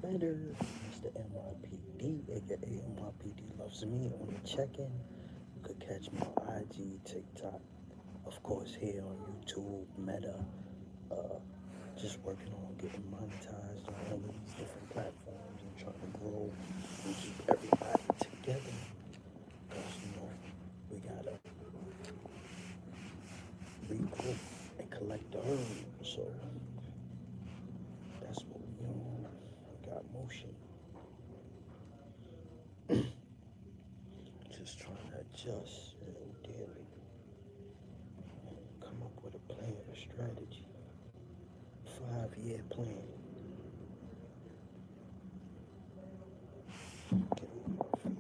better. Mr. NYPD, aka NYPD Loves Me on the check-in. You could catch me on IG, TikTok, of course here on YouTube, Meta, uh, just working on getting monetized on all of these different platforms and trying to grow and keep everybody together. Because, we gotta regroup and collect the herd. So that's what we on. We got motion. Just trying to adjust daily. Come up with a plan, a strategy. 5-year plan. Get on my feet.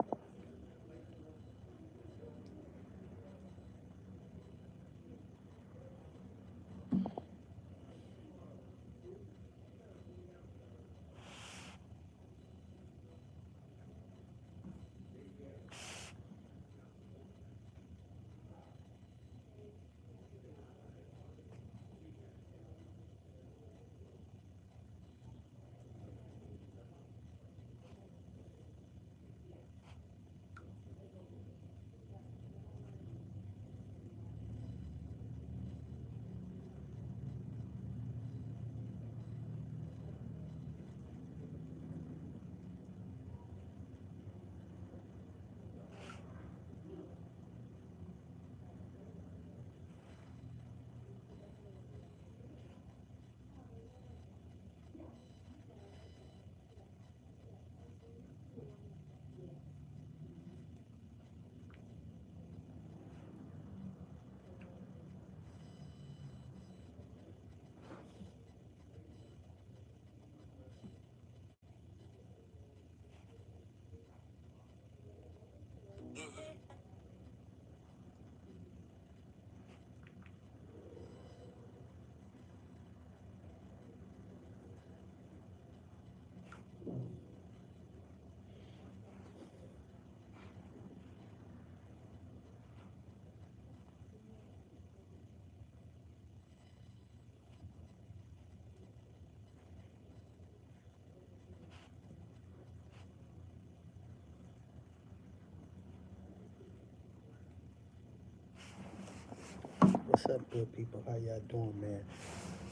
What's up, good people? How y'all doing, man?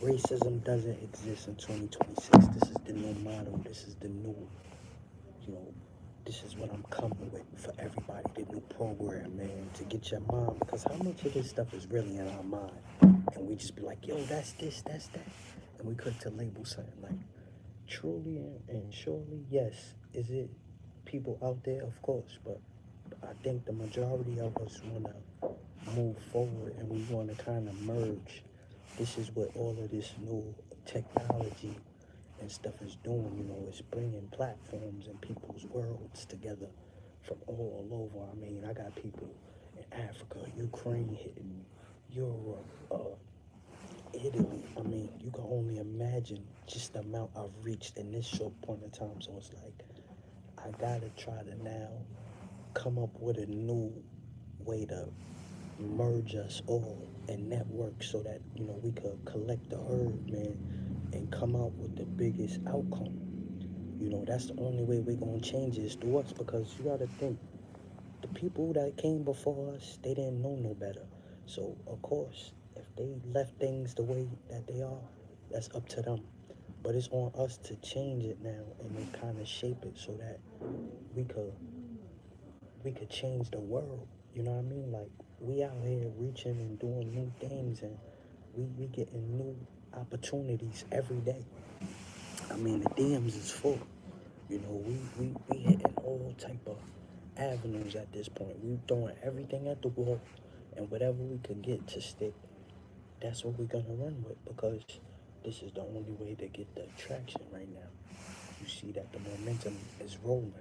Racism doesn't exist in 2026. This is the new motto. This is the new, you know, this is what I'm coming with for everybody. The new program, man, to get your mind. Because how much of this stuff is really in our mind? And we just be like, yo, that's this, that's that. And we could to label something like, truly and surely, yes. Is it people out there? Of course. But I think the majority of us want to move forward and we want to kind of merge. This is what all of this new technology and stuff is doing. It's bringing platforms and people's worlds together from all over. I mean, I got people in Africa, Ukraine hitting me, Europe, Italy. I mean, you can only imagine just the amount I've reached in this short point of time. So it's like, I gotta try to now come up with a new way to merge us all and network so that we could collect the herd, man, and come out with the biggest outcome. That's the only way we're gonna change this through us, because you gotta think, the people that came before us, they didn't know no better. So of course, if they left things the way that they are, that's up to them. But it's on us to change it now and then kind of shape it so that we could we could change the world. You know what I mean? Like, we out here reaching and doing new things, and we getting new opportunities every day. I mean, the DMs is full. We hitting all type of avenues at this point. We throwing everything at the wall, and whatever we could get to stick, that's what we're gonna run with, because this is the only way to get the traction right now. You see that the momentum is rolling.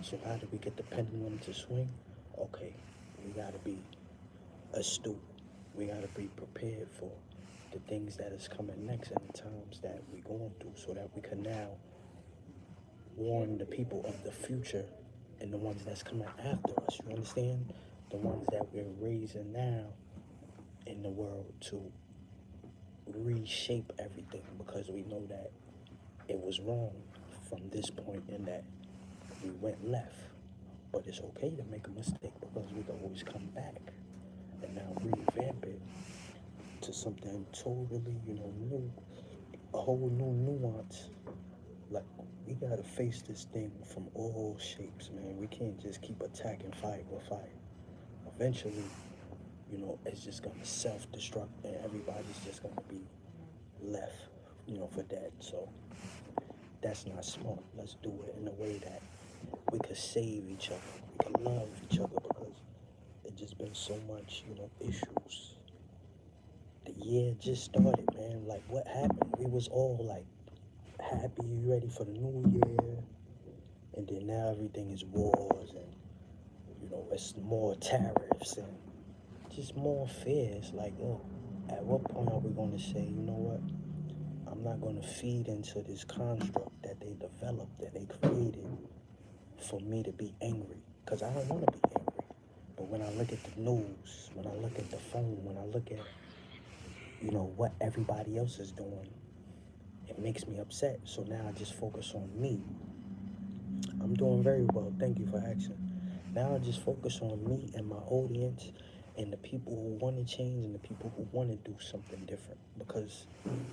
So how do we get the pendulum to swing? Okay, we gotta be astute. We gotta be prepared for the things that is coming next and the times that we're going through, so that we can now warn the people of the future and the ones that's coming after us. You understand? The ones that we're raising now in the world to reshape everything, because we know that it was wrong from this point in that we went left. But it's okay to make a mistake because we can always come back and now revamp it to something totally, new, a whole new nuance. Like, we gotta face this thing from all shapes, man. We can't just keep attacking fire with fire. Eventually, it's just gonna self-destruct and everybody's just gonna be left, for dead. So that's not smart. Let's do it in a way that we could save each other. We could love each other because there's just been so much, issues. The year just started, man. Like, what happened? We was all like happy, ready for the new year, and then now everything is wars and it's more tariffs and just more fears. Like, at what point are we going to say, you know what? I'm not going to feed into this construct that they developed, that they created for me to be angry. Because I don't want to be angry. But when I look at the news, when I look at the phone, when I look at, what everybody else is doing, it makes me upset. So now I just focus on me. I'm doing very well. Thank you for asking. Now I just focus on me and my audience and the people who want to change and the people who want to do something different, because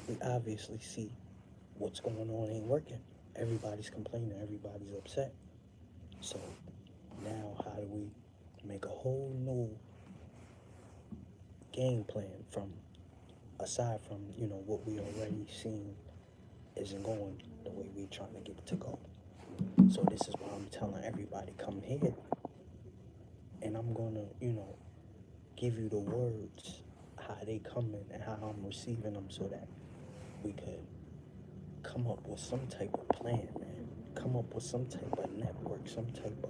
we obviously see what's going on ain't working. Everybody's complaining. Everybody's upset. So now how do we make a whole new game plan from aside from, what we already seen isn't going the way we're trying to get it to go. So this is why I'm telling everybody, come here and I'm gonna, give you the words, how they coming and how I'm receiving them, so that we could come up with some type of plan, man. Come up with some type of network, some type of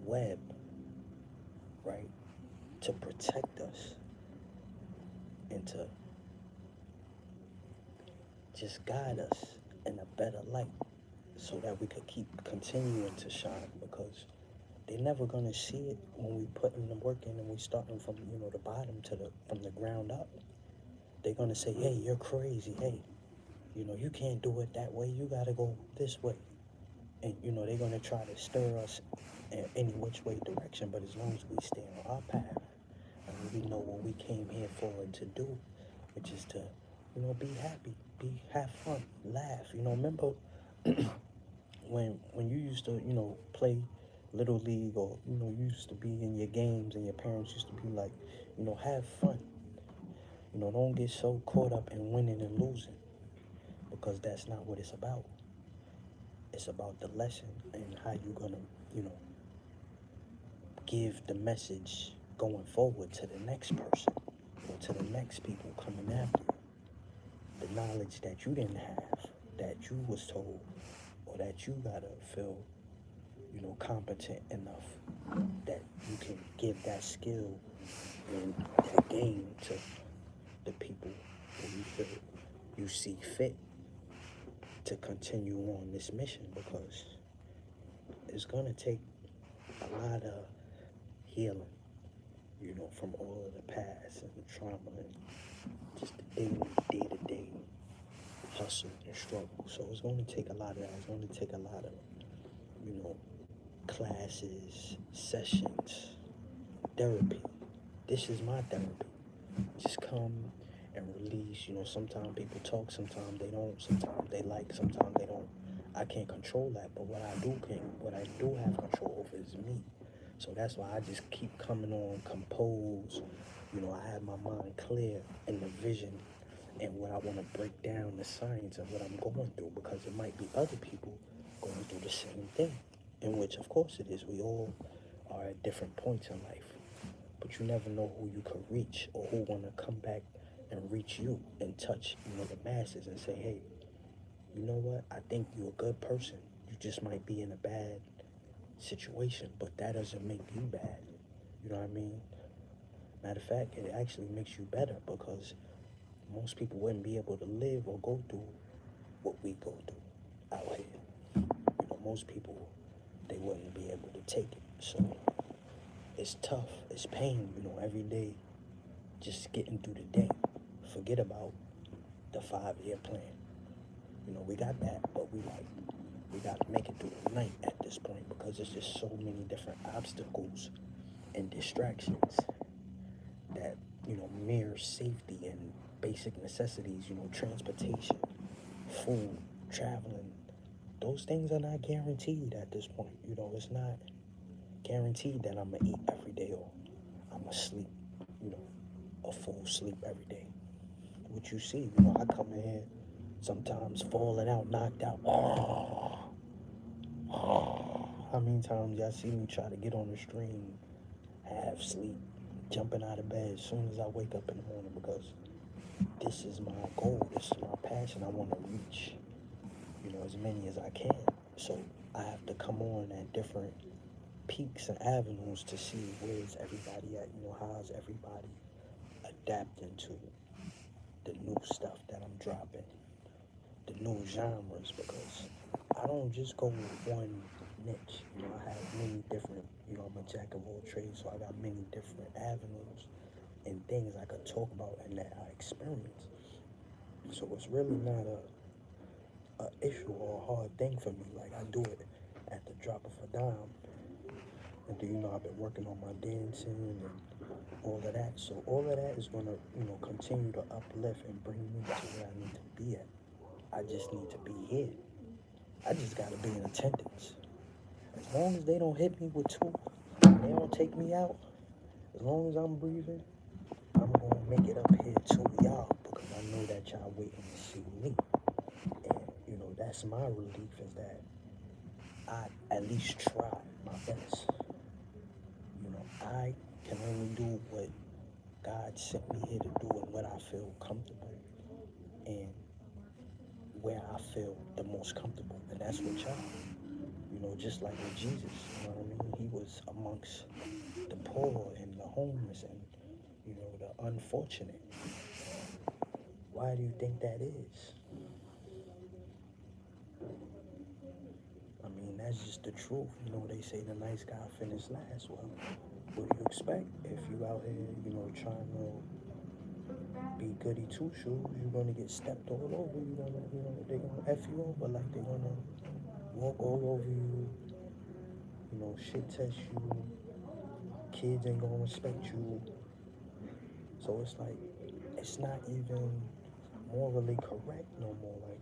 web, right? To protect us and to just guide us in a better light so that we could keep continuing to shine, because they're never gonna see it when we put in the work in and we starting from, the bottom from the ground up. They're gonna say, hey, you're crazy. Hey, you can't do it that way. You gotta go this way. And, they're gonna try to stir us in any which way direction. But as long as we stay on our path and we know what we came here for and to do, which is to, be happy, have fun, laugh. Remember when you used to, play Little League, or, you used to be in your games and your parents used to be like, have fun. Don't get so caught up in winning and losing, because that's not what it's about. It's about the lesson and how you're gonna, give the message going forward to the next person or to the next people coming after you. The knowledge that you didn't have, that you was told, or that you gotta feel, competent enough that you can give that skill and that game to the people who you feel you see fit to continue on this mission, because it's gonna take a lot of healing, from all of the past and the trauma and just the day-to-day hustle and struggle. So it's going to take a lot of that. It's going to take a lot of, classes, sessions, therapy. This is my therapy. Just come and release. Sometimes people talk, sometimes they don't, sometimes they like, sometimes they don't. I can't control that, but what I do have control over is me. So that's why I just keep coming on composed. I have my mind clear and the vision and what I want to break down, the science of what I'm going through, because it might be other people going through the same thing, in which, of course, it is. We all are at different points in life, but you never know who you could reach or who want to come back and reach you and touch, the masses and say, hey, you know what? I think you're a good person. You just might be in a bad situation, but that doesn't make you bad. You know what I mean? Matter of fact, it actually makes you better, because most people wouldn't be able to live or go through what we go through out here. Most people, they wouldn't be able to take it. So it's tough. It's pain, every day, just getting through the day. Forget about the 5-year plan. We got that, but we like gotta make it through the night at this point because there's just so many different obstacles and distractions that, mere safety and basic necessities, transportation, food, traveling, those things are not guaranteed at this point. It's not guaranteed that I'm gonna eat every day or I'm gonna sleep, a full sleep every day. What you see, I come in here sometimes falling out, knocked out. How many times y'all see me try to get on the stream, half sleep, jumping out of bed as soon as I wake up in the morning because this is my goal, this is my passion. I want to reach, as many as I can. So I have to come on at different peaks and avenues to see where's everybody at, how's everybody adapting to the new stuff that I'm dropping, the new genres, because I don't just go with one niche. I have many different, I'm a jack of all trades, so I got many different avenues and things I could talk about and that I experience. So it's really not a issue or a hard thing for me. Like, I do it at the drop of a dime. And then, I've been working on my dancing and all of that. So all of that is going to, continue to uplift and bring me to where I need to be at. I just need to be here. I just got to be in attendance. As long as they don't hit me with two, they don't take me out, as long as I'm breathing, I'm going to make it up here to y'all because I know that y'all waiting to see me. And, that's my relief is that I at least try my best. I can only do what God sent me here to do and what I feel comfortable and where I feel the most comfortable. And that's with y'all. Just like with Jesus, He was amongst the poor and the homeless and, the unfortunate. Why do you think that is? That's just the truth. They say the nice guy finished last. Well, what do you expect? If you out here, trying to be goody two shoes, you're gonna get stepped all over. They're gonna F you over like they're gonna walk all over you, shit test you, kids ain't gonna respect you. So it's like, it's not even morally correct no more. Like,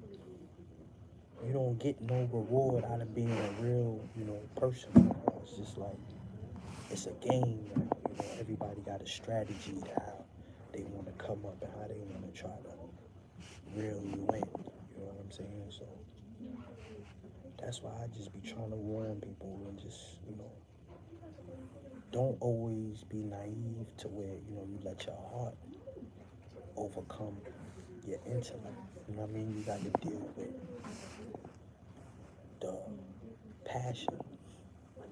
you don't get no reward out of being a real, person. It's just like, it's a game. Like, everybody got a strategy to how they want to come up and how they want to try to reel you in. You know what I'm saying? So that's why I just be trying to warn people and just, don't always be naive to where, you let your heart overcome your intellect. You got to deal with the passion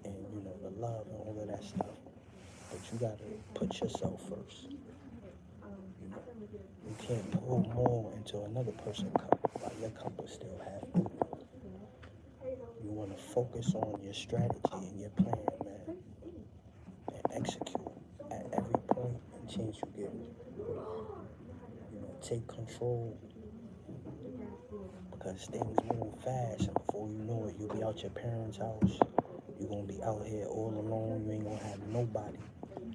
and, the love and all of that stuff. But you got to put yourself first. You can't pour more into another person's cup while your cup is still half empty. You want to focus on your strategy and your plan, man, and execute at every point and chance you get. Take control because things move fast, and before you know it, you'll be out your parents' house. You're going to be out here all alone. You ain't going to have nobody.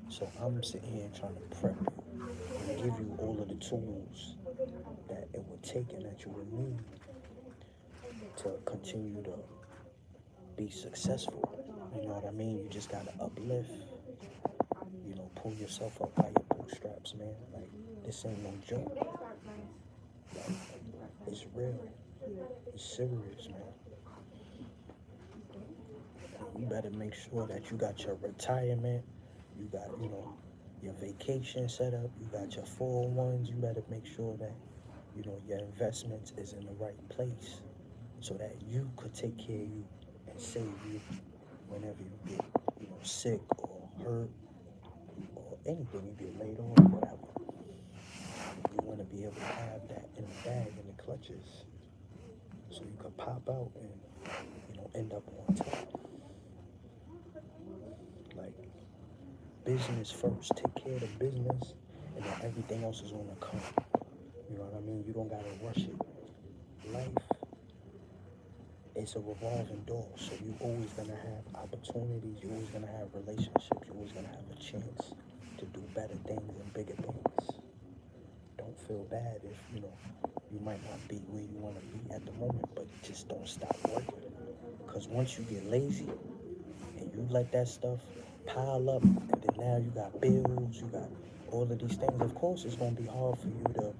So I'm sitting here trying to prep you and give you all of the tools that it would take and that you would need to continue to be successful. You know what I mean? You just got to uplift, pull yourself up by your bootstraps, man. Like, this ain't no joke. Like, it's real. It's serious, man. You better make sure that you got your retirement, you got, your vacation set up, you got your 401s. You better make sure that, your investments is in the right place so that you could take care of you and save you whenever you get, sick or hurt or anything, you get laid off, whatever. You want to be able to have that in the bag, in the clutches, so you can pop out and, end up on top. Like, business first. Take care of the business, and then everything else is going to come. You know what I mean? You don't got to rush it. Life it's a revolving door. So you always gonna have opportunities. You always gonna have relationships. You always gonna have a chance to do better things and bigger things. Don't feel bad if you might not be where you want to be at the moment, but just don't stop working. Because once you get lazy and you let that stuff pile up, and then now you got bills, you got all of these things. Of course, it's gonna be hard for you to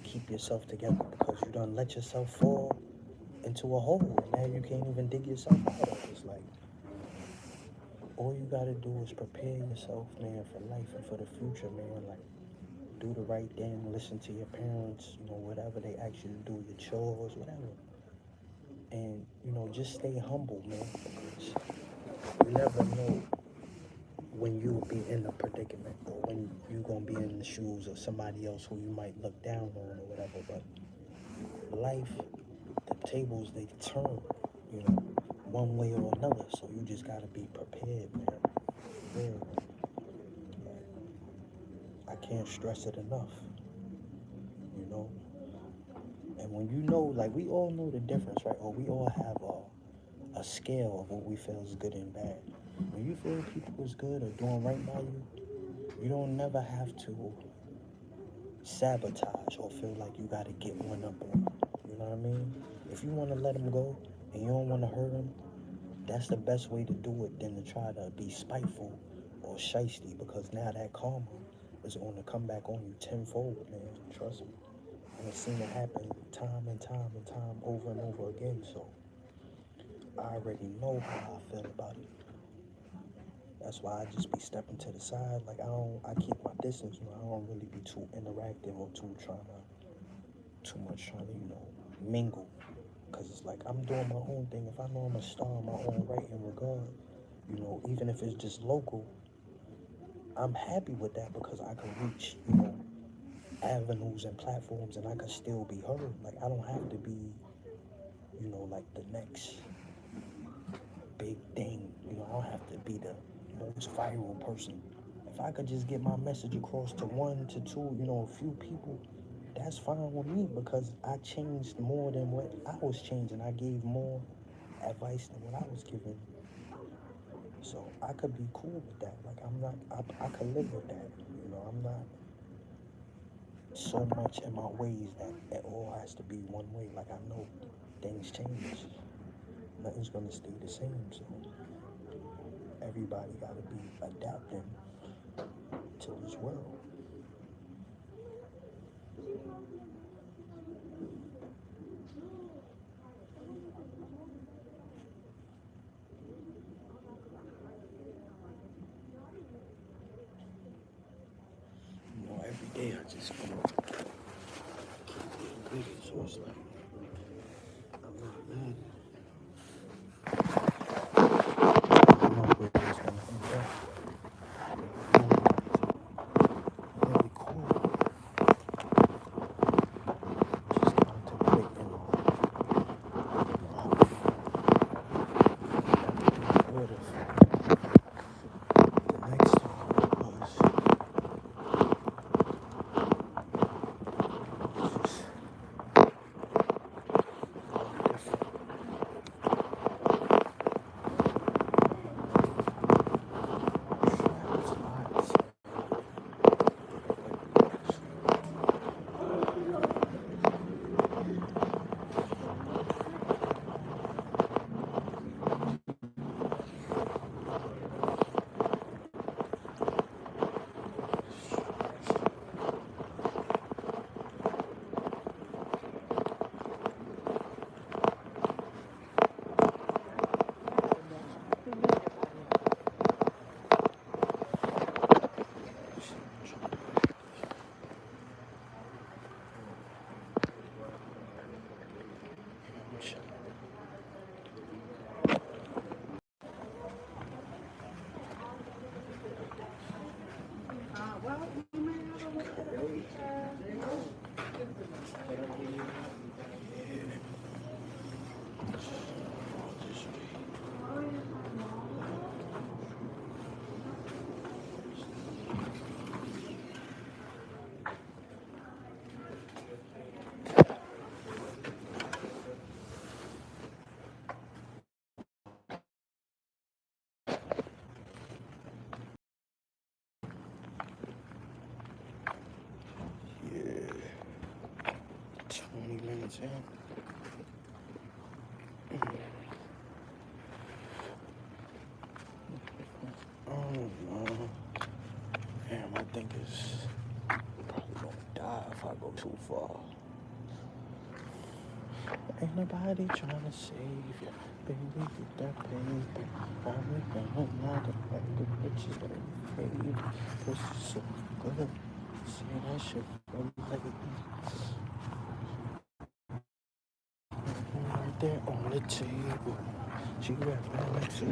keep yourself together because you done let yourself fall into a hole, and now you can't even dig yourself out of it. It's like all you gotta do is prepare yourself, man, for life and for the future, man. Like, do the right thing, listen to your parents, whatever they ask you to do, your chores, whatever. And, just stay humble, man, because you never know when you'll be in a predicament or when you're going to be in the shoes of somebody else who you might look down on or whatever. But life, the tables, they turn, one way or another. So you just got to be prepared, man. Real. I can't stress it enough, And when like we all know the difference, right? Or we all have a scale of what we feel is good and bad. When you feel people is good or doing right by you, you don't never have to sabotage or feel like you got to get one up on them. You know what I mean? If you want to let them go and you don't want to hurt them, that's the best way to do it than to try to be spiteful or shiesty, because now that karma is going to come back on you tenfold, man. Trust me. And I've seen it happen time and time and time over and over again, so I already know how I feel about it. That's why I just be stepping to the side. Like, I keep my distance, I don't really be too interactive or too much trying to, mingle. Because it's like, I'm doing my own thing. If I know I'm a star in my own right in regard, even if it's just local, I'm happy with that because I can reach, avenues and platforms and I can still be heard. Like, I don't have to be, like the next big thing. I don't have to be the most viral person. If I could just get my message across to 1 to 2, a few people, that's fine with me because I changed more than what I was changing. I gave more advice than what I was giving. So I could be cool with that. Like, I could live with that. I'm not so much in my ways that it all has to be one way. Like, I know things change. Nothing's going to stay the same. So everybody got to be adapting to this world. Every day I just keep getting good. So it's like, I'm not mad. I know where it's going to end up. Really cool. Just contemplating what if the next time was just I'm saying? Oh no. Damn, I think it's probably gonna die if I go too far. Ain't nobody trying to save you. Baby, get that paper. I'm looking not like the bitches that fade. Pussy so good. Say that shit for ladies. Right there on the table. She rapping like she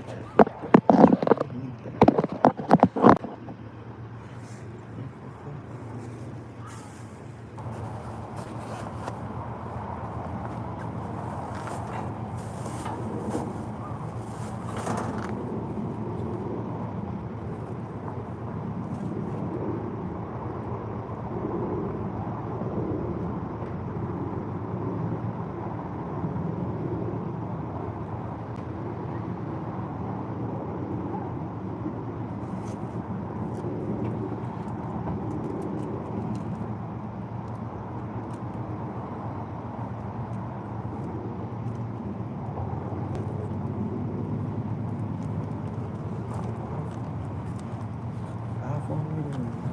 I want you.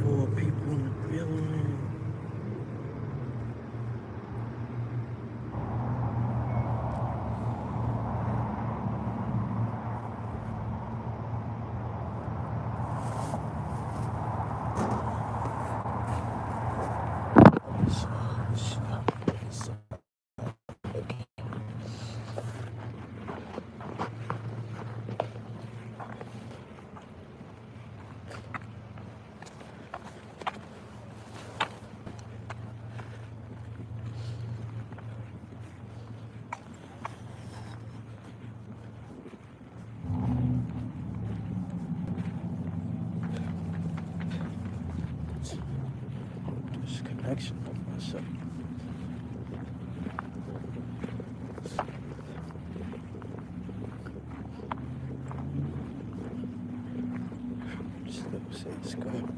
Four people in the building. Disconnection of myself. Just say it's good.